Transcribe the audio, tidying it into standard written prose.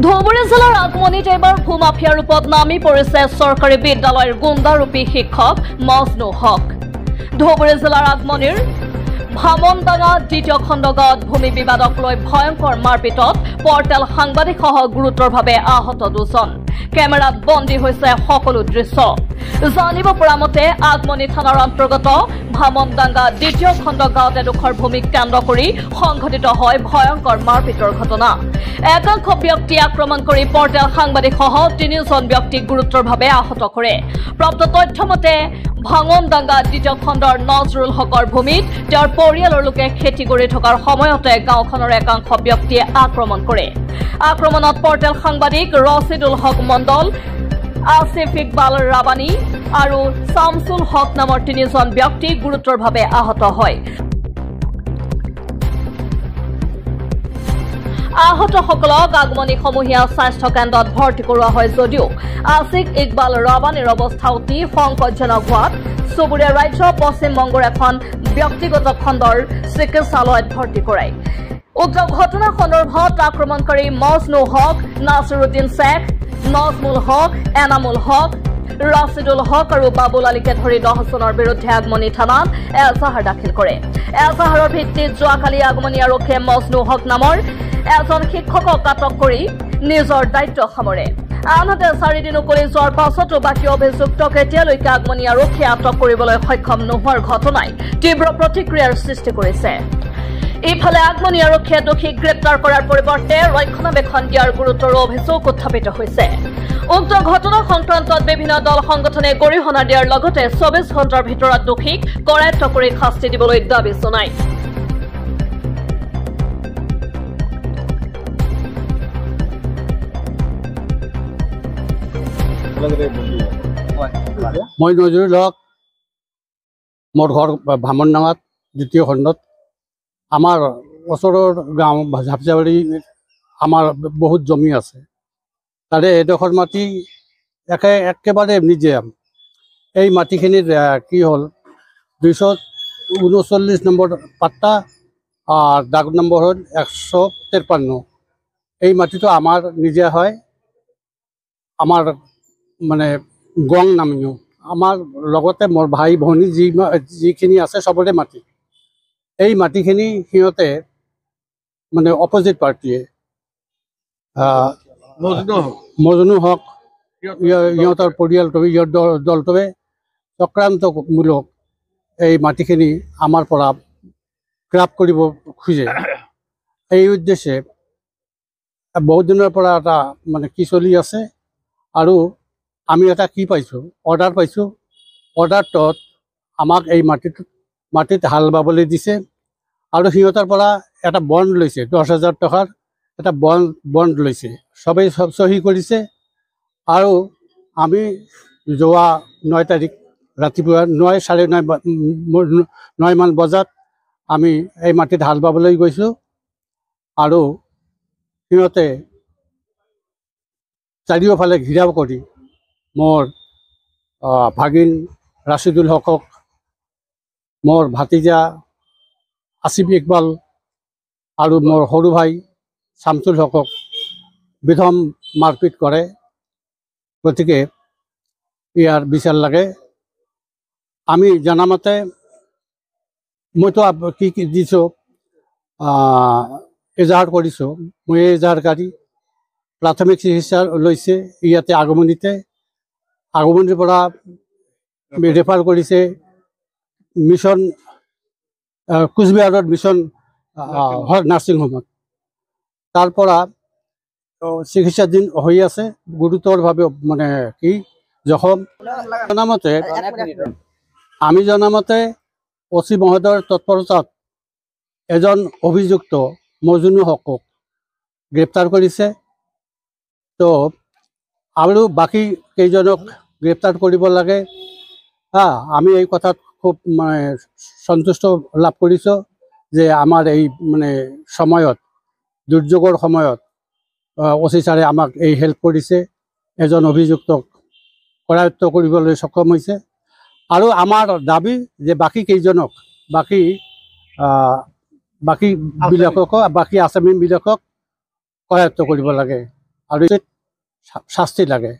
ধুবুৰী জিলাৰ আগমনিত এবাৰ ভূমাফিয়াৰ ৰূপত নামি পৰিছে চৰকাৰী বিদ্যালয়ৰ গুণ্ডাৰূপী শিক্ষক মজনু হক। ধুবুৰী জিলাৰ আগমনিৰ ভামনডাঙা দ্বিতীয় খণ্ড গাঁৱত ভূমি বিবাদক লৈ ভয়ংকৰ মাৰপিটত পৰ্টেল সাংবাদিকসহ গুৰুতৰভাৱে আহত দুজন। কেমেৰাত বন্দী হৈছে সকলো দৃশ্য। জানিব পৰা মতে আগমনি থানাৰ অন্তৰ্গত ভামনডাঙ্গা দ্বিতীয় খণ্ড গাঁৱত এডোখৰ ভূমিক কেন্দ্ৰ কৰি সংঘটিত হয় ভয়ংকৰ মাৰপিটৰ ঘটনা। একাংশ ব্যক্তি আক্ৰমণ কৰি পৰ্টেল সাংবাদিকসহ 3জন ব্যক্তিক গুৰুতৰভাৱে আহত কৰে। প্ৰাপ্ত তথ্য মতে ভাঙনডাঙ্গা দ্বিতীয় খণ্ডৰ নজৰুল হকৰ ভূমিত তেওঁৰ পৰিয়ালৰ লোকে খেতি কৰি থকাৰ সময়তে গাঁওখনৰ একাংশ ব্যক্তিয়ে আক্ৰমণ কৰে। আক্ৰমণত পৰ্টেল সাংবাদিক ৰছিদুল হক মণ্ডল, আসিফ ইকবাল ৰাবানী আৰু শামছুল হক নামৰ 3জন ব্যক্তি গুৰুতৰভাৱে আহত হয়। আহতসকলক আগমনি সমূহীয়া স্বাস্থ্য কেন্দ্ৰত ভৰ্তি কৰোৱা হয় যদিও আসিফ ইকবাল ৰাবানীৰ অৱস্থা অতি সংকটজনক হোৱাত চুবুৰীয়া ৰাজ্য পশ্চিমবংগৰ এখন ব্যক্তিগত খণ্ডৰ চিকিৎসালয়ত ভৰ্তি কৰায়। উক্ত ঘটনা সন্দৰ্ভত আক্ৰমণকাৰী মজনু হক, নাছিৰুদ্দিন শেখ, নজমুল হক, এনামুল হক, ৰাছিদুল হক আৰু বাবুল আলীকে ধৰি 10জনৰ বিৰুদ্ধে আগমনি থানাত এজাহাৰ দাখিল কৰে। এজাহাৰৰ ভিত্তিত যোৱাকালি আগমনি আৰক্ষীয়ে মজনু হক নামৰ এজন শিক্ষকক আটক কৰি নিজৰ দায়িত্ব সামৰে। আনহাতে 4 দিন উকলি যোৱাৰ পাছতো বাকী অভিযুক্তক এতিয়ালৈকে আগমনি আৰক্ষীয়ে আটক কৰিবলৈ সক্ষম নোহোৱাৰ ঘটনাই তীব্ৰ প্ৰতিক্ৰিয়াৰ সৃষ্টি কৰিছে। ইফালে আগমনি আৰক্ষীয়ে দোষীক গ্ৰেপ্তাৰ কৰাৰ পৰিৱৰ্তে ৰক্ষণাবেক্ষণ দিয়াৰ গুৰুতৰ অভিযোগ উত্থাপিত হৈছে। উক্ত ঘটনা সংক্ৰান্তত বিভিন্ন দল সংগঠনে গৰিহণা দিয়াৰ লগতে 24 ঘণ্টাৰ ভিতৰত দোষীক কৰায়ত্ব কৰি শাস্তি দিবলৈ দাবী জনায়। মই নজৰুল হক, মোৰ ঘৰ ভামনডাঙাত দ্বিতীয় খণ্ডত। আমাৰ ওচৰৰ গাঁও ঝাপচাবাৰী আমাৰ বহুত জমি আছে। তাৰে এডোখৰ মাটি একেবাৰে মিউজিয়াম। এই মাটিখিনিৰ কি হ'ল 239 নম্বৰ পাট্টা আৰ দাগ নম্বৰ হ'ল 153। এই মাটিটো আমাৰ নিজে হয়। আমাৰ মানে গং নামিও আমাৰ লগতে মোৰ ভাই ভনী যিখিনি আছে সবৰে মাটি। এই মাটিখিনি সিহঁতে মানে অপোজিট পাৰ্টিয়ে মজনু হক ইহঁতৰ পৰিয়ালটোৱে দলটোৱে চক্ৰান্তমূলক এই মাটিখিনি আমাৰ পৰা ক্ৰাপ কৰিব খোজে। এই উদ্দেশ্যে বহুত দিনৰ পৰা এটা মানে কি চলি আছে। আৰু আমি এটা কি পাইছোঁ, অৰ্ডাৰ পাইছোঁ। অৰ্ডাৰটোত আমাক এই মাটিত হাল বাবলৈ দিছে আৰু সিহঁতৰ পৰা এটা বণ্ড লৈছে, 10,000 টকাৰ এটা বণ্ড লৈছে। সবেই চহী কৰিছে। আৰু আমি যোৱা 9 তাৰিখ ৰাতিপুৱা 9:30 মান বজাত আমি এই মাটিত হাল বাবলৈ গৈছোঁ। আৰু সিহঁতে চাৰিওফালে ঘেৰাও কৰি মোৰ ভাগিন ৰাছিদুল হকক, মোৰ ভাতিজা আসিফ ইকবাল আৰু মোৰ সৰু ভাই শামছুল হকক বিধম মাৰপিট কৰে। গতিকে ইয়াৰ বিচাৰ লাগে। আমি জনামতে মইতো কি দিছোঁ, এজাহাৰ কৰিছোঁ। মই এই এজাহাৰকাৰী প্ৰাথমিক চিকিৎসা লৈছে ইয়াতে আগমনিৰ পৰা ৰেফাৰ কৰিছে মিছন কোচবিহাৰৰ মিছন নাৰ্ছিং হোমত। তাৰ পৰা চিকিৎসাধীন হৈ আছে গুৰুতৰভাৱে, মানে কি জখম। আমি জনামতে অচি মহোদয়ৰ তৎপৰতাত এজন অভিযুক্ত মজনু হকক গ্ৰেপ্তাৰ কৰিছে। তো আৰু বাকী কেইজনক গ্ৰেপ্তাৰ কৰিব লাগে। আমি এই কথাত খুব মানে সন্তুষ্ট লাভ কৰিছোঁ যে আমাৰ এই মানে সময়ত, দুৰ্যোগৰ সময়ত অচি ছাৰে আমাক এই হেল্প কৰিছে। এজন অভিযুক্তক কৰায়ত্ব কৰিবলৈ সক্ষম হৈছে। আৰু আমাৰ দাবী যে বাকী কেইজনক, বাকী বাকী আসামীবিলাকক কৰায়ত্ব কৰিব লাগে আৰু শাস্তি লাগে।